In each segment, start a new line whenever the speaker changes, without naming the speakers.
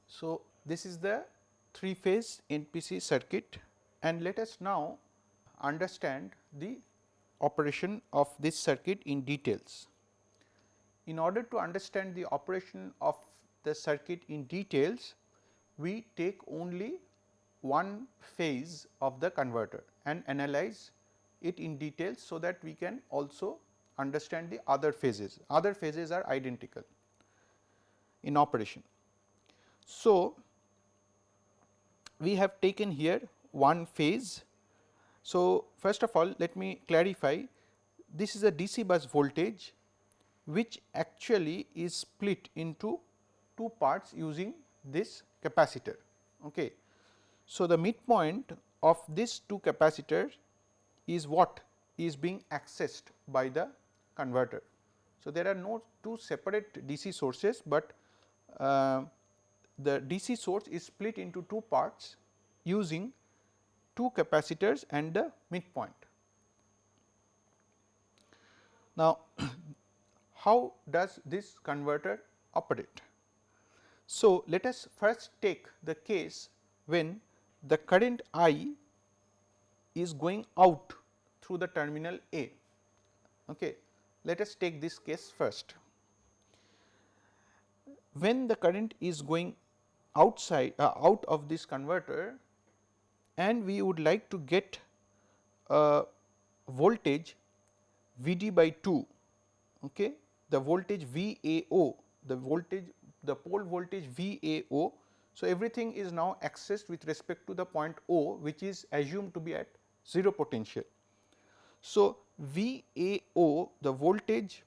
So, this is the 3 phase NPC circuit, and let us now understand the operation of this circuit in details. In order to understand the operation of the circuit in details, we take only one phase of the converter and analyze it in details, so that we can also understand the other phases. Other phases are identical in operation. So, we have taken here one phase. So, first of all let me clarify, this is a DC bus voltage which actually is split into two parts using this capacitor. Okay. So, the midpoint of these two capacitors is what is being accessed by the converter. So, there are no two separate DC sources, but the DC source is split into two parts using two capacitors and the midpoint. Now, how does this converter operate? So, let us first take the case when the current I is going out through the terminal A. Okay. Let us take this case first. When the current is going outside out of this converter, and we would like to get a voltage V d by 2, okay, the voltage V A O, the pole voltage V A O. So, everything is now accessed with respect to the point O, which is assumed to be at 0 potential. So, V A O, the voltage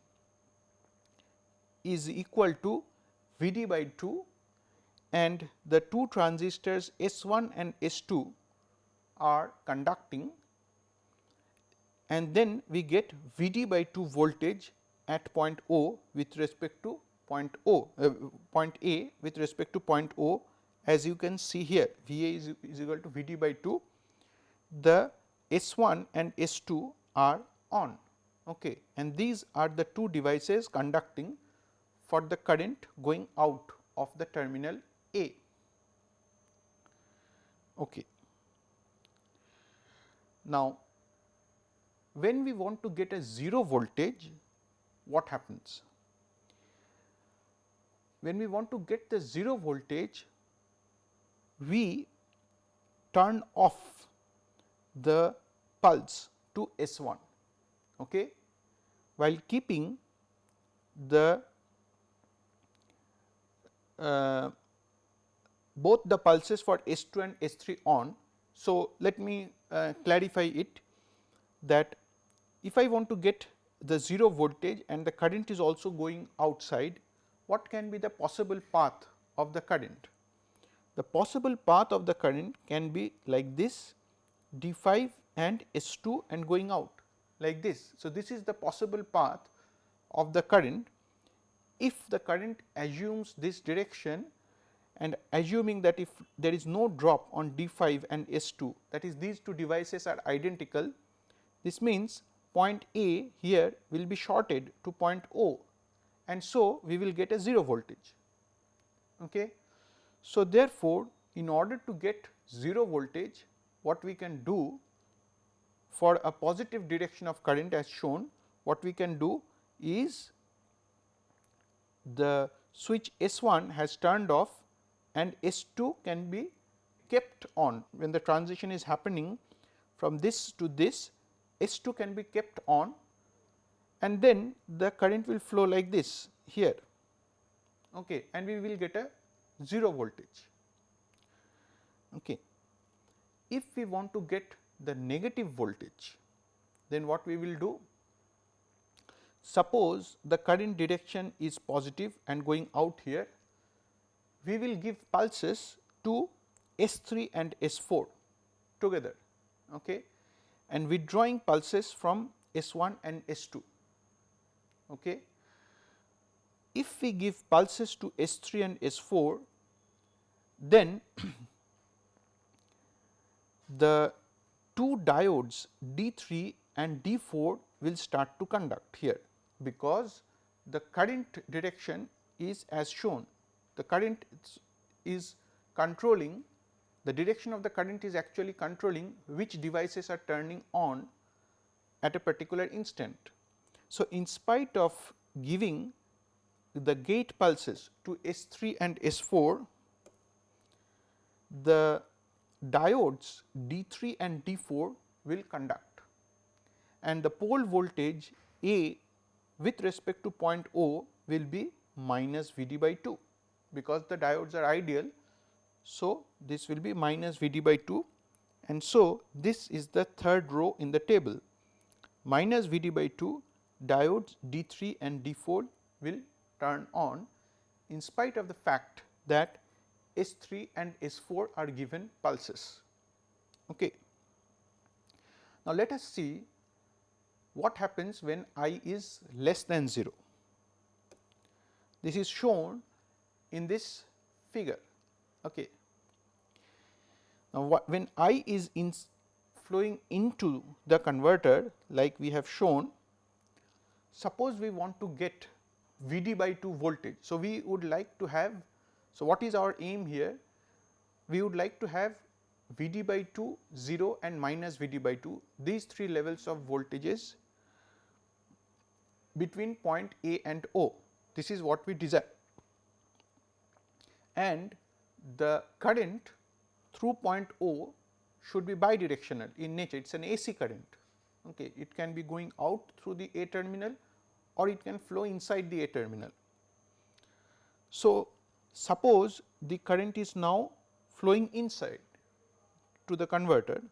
is equal to V d by 2, and the two transistors S1 and S2 are conducting, and then we get V d by 2 voltage at point O with respect to point A with respect to point O, as you can see here V A is equal to V d by 2, the S1 and S2 are on, okay, and these are the two devices conducting for the current going out of the terminal A. Okay. Now, when we want to get a 0 voltage, what happens? When we want to get the 0 voltage, we turn off the pulse to S1, okay, while keeping the both the pulses for S2 and S3 on. So, let me clarify it, that if I want to get the 0 voltage and the current is also going outside, what can be the possible path of the current? The possible path of the current can be like this, D5 and S2 and going out like this. So, this is the possible path of the current. If the current assumes this direction, and assuming that if there is no drop on D5 and S2, that is these two devices are identical, this means point A here will be shorted to point O, and so we will get a 0 voltage. Okay. So, therefore, in order to get 0 voltage, what we can do for a positive direction of current as shown, what we can do is the switch S1 has turned off and S2 can be kept on. When the transition is happening from this to this, S2 can be kept on, and then the current will flow like this here, okay, and we will get a 0 voltage. Okay. If we want to get the negative voltage, then what we will do? Suppose the current direction is positive and going out here, we will give pulses to S3 and S4 together, okay, and withdrawing pulses from S1 and S2. Okay. If we give pulses to S3 and S4, then the two diodes D3 and D4 will start to conduct here, because the current direction is as shown. The current is controlling, the direction of the current is actually controlling which devices are turning on at a particular instant. So, in spite of giving the gate pulses to S3 and S4, the diodes D3 and D4 will conduct, and the pole voltage A with respect to point O will be minus V d by 2, because the diodes are ideal. So, this will be minus V d by 2, and so this is the third row in the table. Minus V d by 2, diodes D3 and D4 will turn on in spite of the fact that S3 and S4 are given pulses. Okay. Now, let us see what happens when I is less than 0. This is shown in this figure. Okay. Now, when I is flowing into the converter, like we have shown, suppose we want to get V d by 2 voltage. So, we would like to have, so what is our aim here? We would like to have V d by 2, 0 and minus V d by 2, these three levels of voltages between point A and O. This is what we desire, and the current through point O should be bidirectional in nature. It is an AC current. Okay. It can be going out through the A terminal or it can flow inside the A terminal. So, suppose the current is now flowing inside to the converter,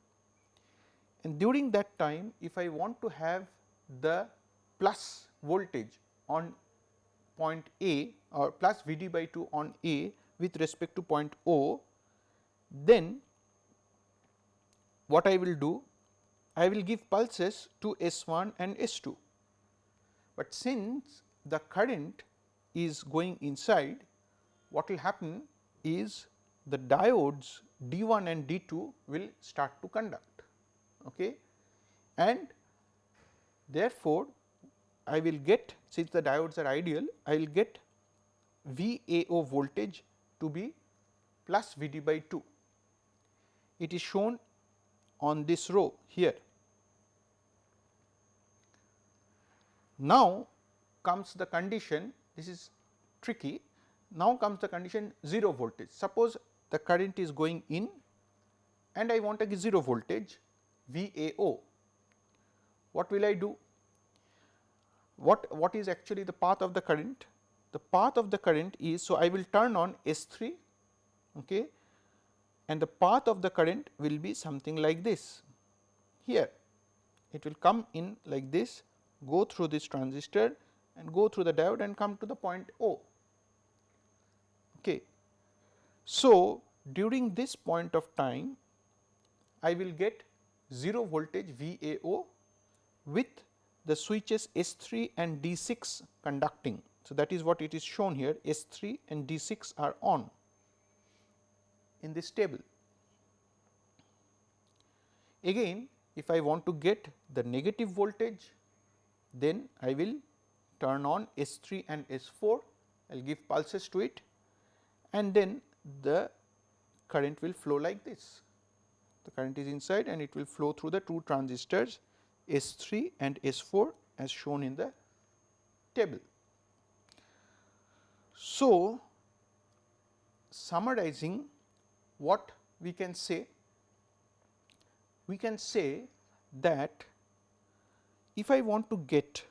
and during that time if I want to have the plus voltage on point A or plus V d by 2 on A with respect to point O, then what I will do? I will give pulses to S1 and S2, but since the current is going inside, what will happen is the diodes D1 and D2 will start to conduct, okay. And therefore, I will get, since the diodes are ideal, I will get VAO voltage to be plus V d by 2. It is shown on this row here. Now, comes the condition, this is tricky. Now, comes the condition 0 voltage. Suppose the current is going in and I want a 0 voltage VAO. What will I do? What is actually the path of the current? The path of the current is, so I will turn on S3, okay, and the path of the current will be something like this. Here it will come in like this, go through this transistor and go through the diode and come to the point O. Okay. So, during this point of time I will get 0 voltage VAO with the switches S3 and D6 conducting. So, that is what it is shown here, S3 and D6 are on in this table. Again, if I want to get the negative voltage, then I will turn on S3 and S4, I will give pulses to it, and then the current will flow like this. The current is inside and it will flow through the two transistors S3 and S4 as shown in the table. So, summarizing what we can say that if I want to get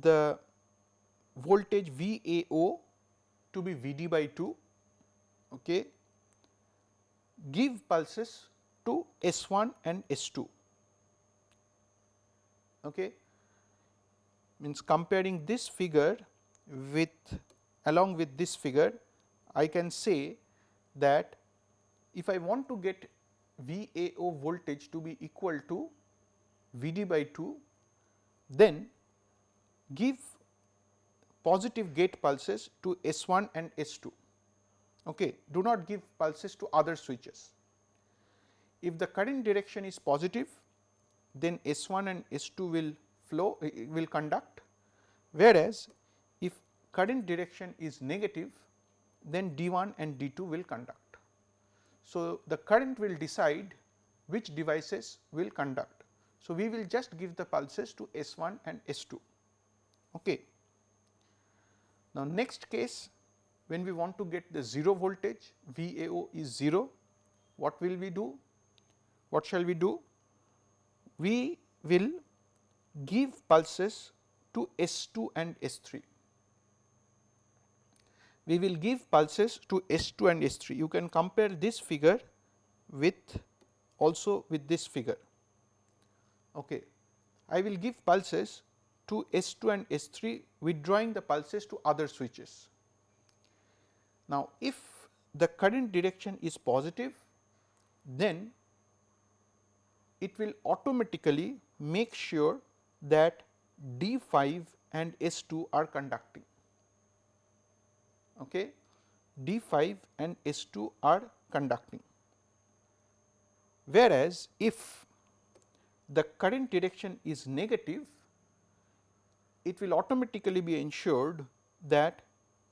the voltage VAO to be V d by 2, okay, give pulses to S1 and S2. Okay. Means comparing this figure with along with this figure, I can say that if I want to get VAO voltage to be equal to V d by 2, then give positive gate pulses to S1 and S2. Okay. Do not give pulses to other switches. If the current direction is positive, then S1 and S2 will flow, will conduct, whereas if current direction is negative, then D1 and D2 will conduct. So, the current will decide which devices will conduct. So, we will just give the pulses to S1 and S2. Okay. Now, next case, when we want to get the 0 voltage, VAO is 0, what will we do? What shall we do? We will give pulses to S2 and S3. We will give pulses to S2 and S3. You can compare this figure with also with this figure. Okay. I will give pulses to S2 and S3, withdrawing the pulses to other switches. Now, if the current direction is positive, then it will automatically make sure that D5 and S2 are conducting. Okay. D5 and S2 are conducting. Whereas, if the current direction is negative, it will automatically be ensured that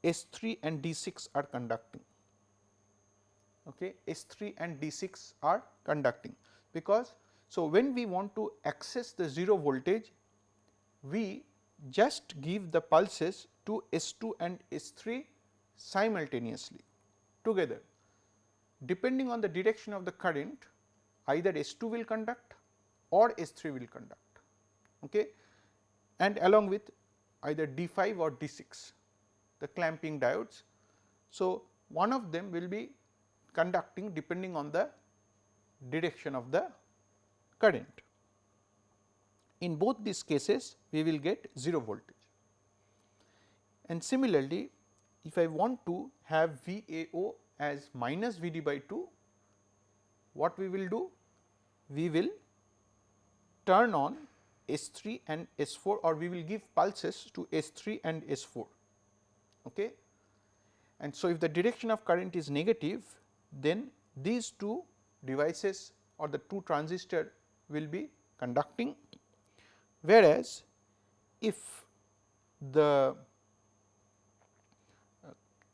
S3 and D6 are conducting. Okay. S3 and D6 are conducting, because so when we want to access the 0 voltage, we just give the pulses to S2 and S3 simultaneously together. Depending on the direction of the current, either S2 will conduct or S3 will conduct, okay, and along with either D5 or D6, the clamping diodes. So, one of them will be conducting depending on the direction of the current. In both these cases, we will get 0 voltage. And similarly, if I want to have VAO as minus VD by 2, what we will do? We will turn on S3 and S4, or we will give pulses to S3 and S4. Okay. And so, if the direction of current is negative, then these two devices or the two transistor will be conducting, whereas if the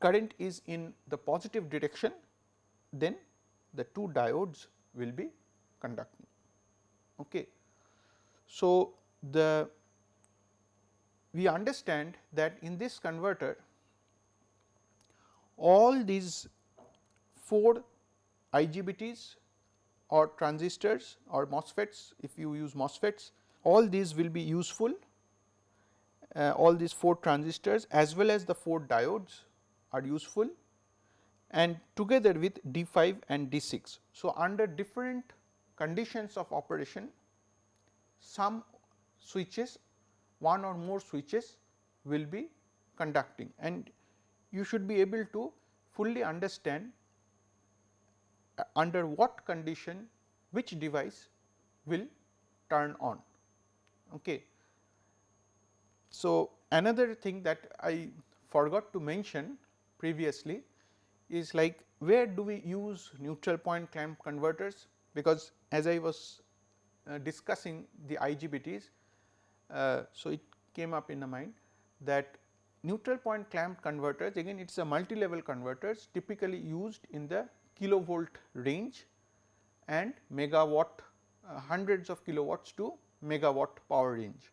current is in the positive direction, then the two diodes will be conducting. Okay. So, we understand that in this converter, all these 4 IGBTs or transistors or MOSFETs, if you use MOSFETs, all these will be useful, all these 4 transistors as well as the 4 diodes are useful, and together with D5 and D6. So, under different conditions of operation, some switches, one or more switches will be conducting, and you should be able to fully understand under what condition which device will turn on. Okay. So, another thing that I forgot to mention previously is like, where do we use neutral point clamp converters, because as I was discussing the IGBTs, so it came up in the mind that neutral point clamp converters, again it is a multi-level converters typically used in the kilovolt range and megawatt, hundreds of kilowatts to megawatt power range.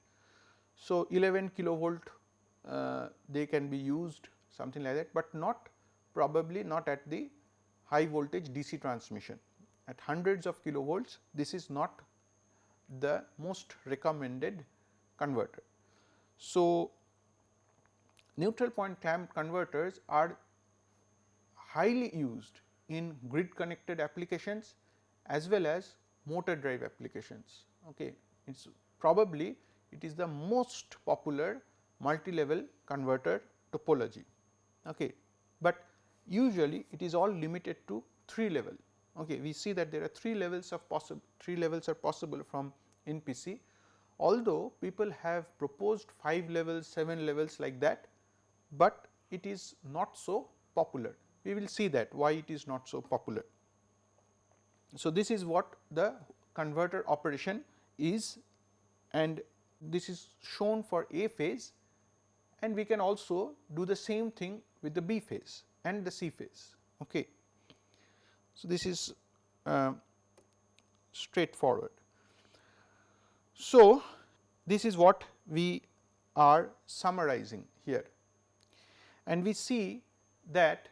So, 11 kilovolt they can be used, something like that, but not probably not at the high voltage DC transmission. At hundreds of kilovolts, this is not the most recommended converter. So, neutral point clamp converters are highly used in grid connected applications as well as motor drive applications. Okay. It is probably it is the most popular multi-level converter topology. Okay. But usually it is all limited to 3 level. Okay. We see that there are 3 levels of possible, 3 levels are possible from NPC, although people have proposed 5 levels, 7 levels like that, but it is not so popular. We will see that why it is not so popular. So, this is what the converter operation is, and this is shown for A phase, and we can also do the same thing with the B phase. and the C phase. Okay. So, this is straightforward. So, this is what we are summarizing here, and we see that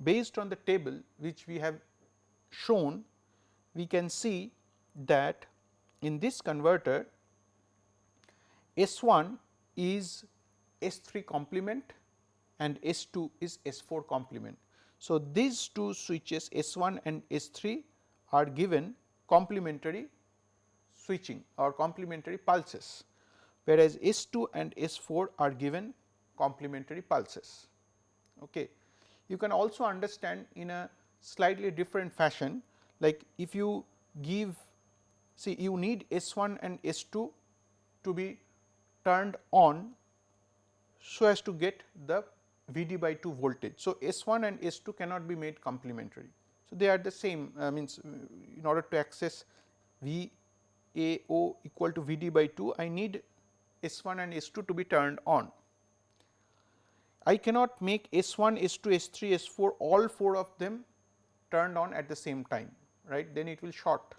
based on the table which we have shown, we can see that in this converter S1 is S3 complement and S2 is S4 complement. So, these two switches S1 and S3 are given complementary switching or complementary pulses, whereas S2 and S4 are given complementary pulses. Okay. You can also understand in a slightly different fashion, like if you give, see, you need S1 and S2 to be turned on so as to get the Vd by 2 voltage. So, S1 and S2 cannot be made complementary. So, they are the same, means in order to access VAO equal to Vd by 2, I need S1 and S2 to be turned on. I cannot make S1, S2, S3, S4 all 4 of them turned on at the same time, right, then it will short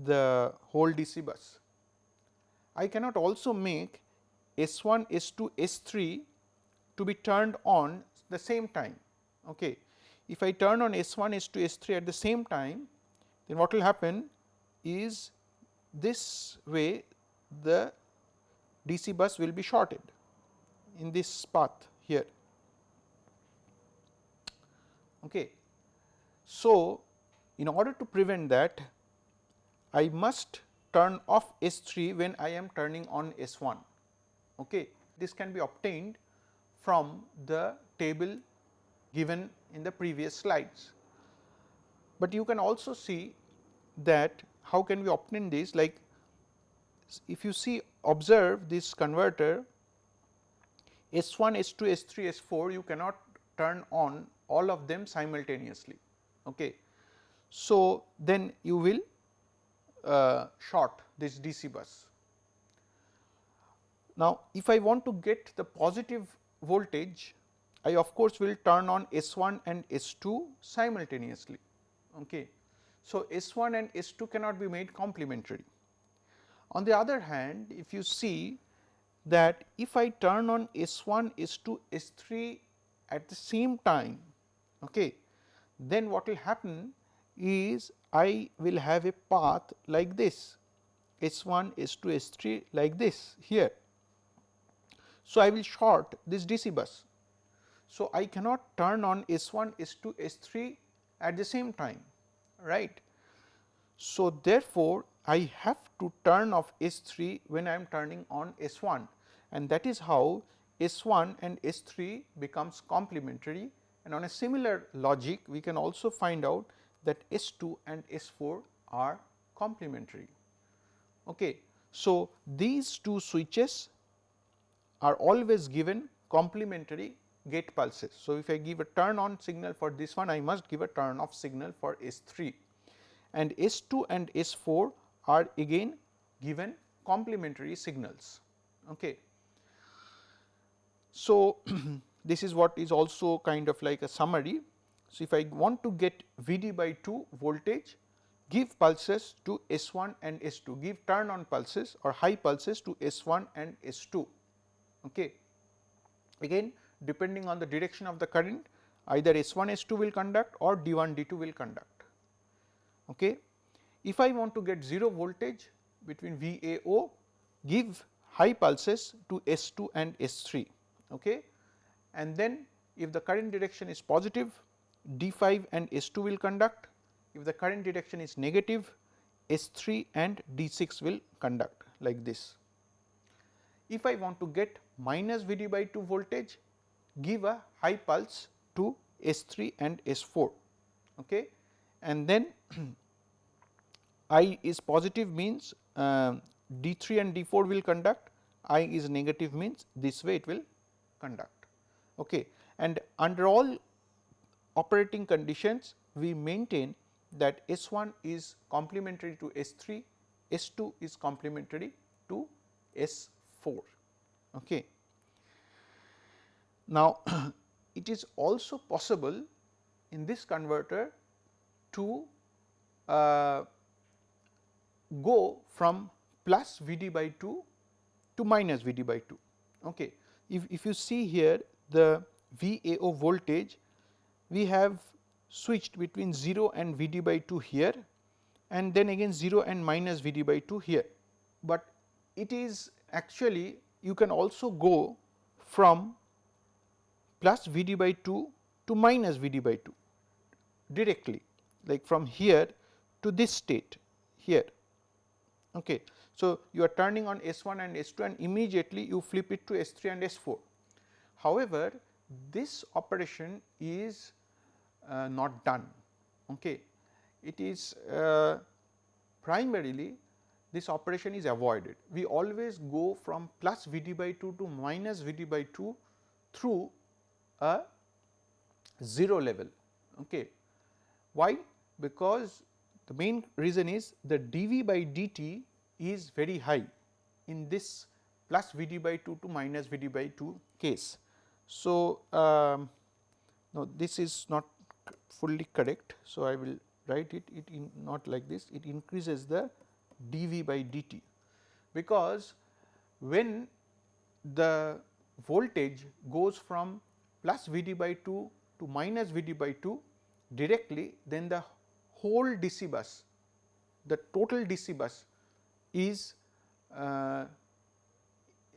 the whole DC bus. I cannot also make S1, S2, S3 to be turned on the same time. Okay. If I turn on S1, S2, S3 at the same time, then what will happen is this way the DC bus will be shorted in this path here. Okay. So, in order to prevent that, I must turn off S3 when I am turning on S1. Okay. This can be obtained from the table given in the previous slides. But you can also see that how can we obtain this, like if you see, observe this converter S1, S2, S3, S4, you cannot turn on all of them simultaneously. Okay. So, then you will short this DC bus. Now, if I want to get the positive voltage, I of course will turn on S1 and S2 simultaneously. Okay. So, S1 and S2 cannot be made complementary. On the other hand, if you see that if I turn on S1, S2, S3 at the same time, okay, then what will happen is I will have a path like this, S1, S2, S3 like this here. So, I will short this DC bus. So, I cannot turn on S1, S2, S3 at the same time, right. So, therefore, I have to turn off S3 when I am turning on S1, and that is how S1 and S3 becomes complementary, and on a similar logic we can also find out that S2 and S4 are complementary. Okay. So, these two switches are always given complementary gate pulses. So, if I give a turn on signal for this one, I must give a turn off signal for S3, and S2 and S4 are again given complementary signals. Okay. So, this is what is also kind of like a summary. So, if I want to get Vd by 2 voltage, give pulses to S1 and S2, give turn on pulses or high pulses to S1 and S2. Okay. Again, depending on the direction of the current, either S1, S2 will conduct or D1, D2 will conduct. Okay. If I want to get 0 voltage between VAO, give high pulses to S2 and S3. Okay. And then if the current direction is positive, D5 and S2 will conduct. If the current direction is negative, S3 and D6 will conduct like this. If I want to get minus Vd by 2 voltage, give a high pulse to S3 and S4. Okay. And then I is positive means D3 and D4 will conduct, I is negative means this way it will conduct. Okay. And under all operating conditions, we maintain that S1 is complementary to S3, S2 is complementary to S4. Okay. Now, it is also possible in this converter to go from plus V d by 2 to minus V d by 2. Okay. If you see here the VAO voltage, we have switched between 0 and V d by 2 here, and then again 0 and minus V d by 2 here. But it is actually, you can also go from plus V d by 2 to minus V d by 2 directly, like from here to this state here. Okay. So, you are turning on S1 and S2 and immediately you flip it to S3 and S4. However, this operation is not done. Okay. It is primarily, this operation is avoided. We always go from plus V d by 2 to minus V d by 2 through a 0 level. Okay. Why? Because the main reason is the dV by dt is very high in this plus V d by 2 to minus V d by 2 case. So, no, this is not fully correct. So, I will write it in not like this, it increases the dV by dt, because when the voltage goes from plus V d by 2 to minus V d by 2 directly, then the whole DC bus, the total DC bus is the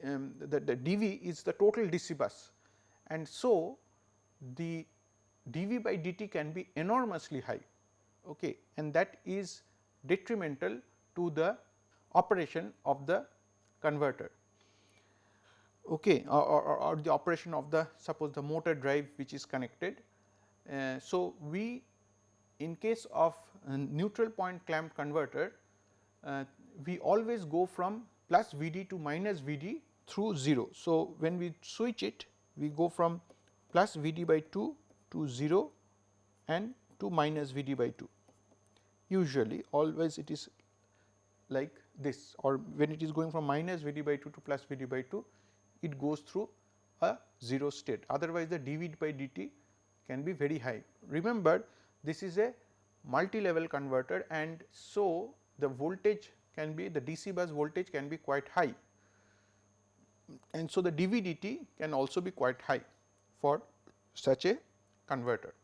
dV is the total DC bus, and so the dV by dt can be enormously high, okay, and that is detrimental to the operation of the converter, okay, or the operation of the, suppose the motor drive which is connected. So, we in case of neutral point clamp converter, we always go from plus V d to minus V d through 0. So, when we switch it, we go from plus V d by 2 to 0 and to minus V d by 2. Usually, always it is like this, or when it is going from minus V d by 2 to plus V d by 2, it goes through a 0 state. Otherwise, the dV by dt can be very high. Remember, this is a multi-level converter, and so the voltage can be, the DC bus voltage can be quite high, and so the dV dt can also be quite high for such a converter.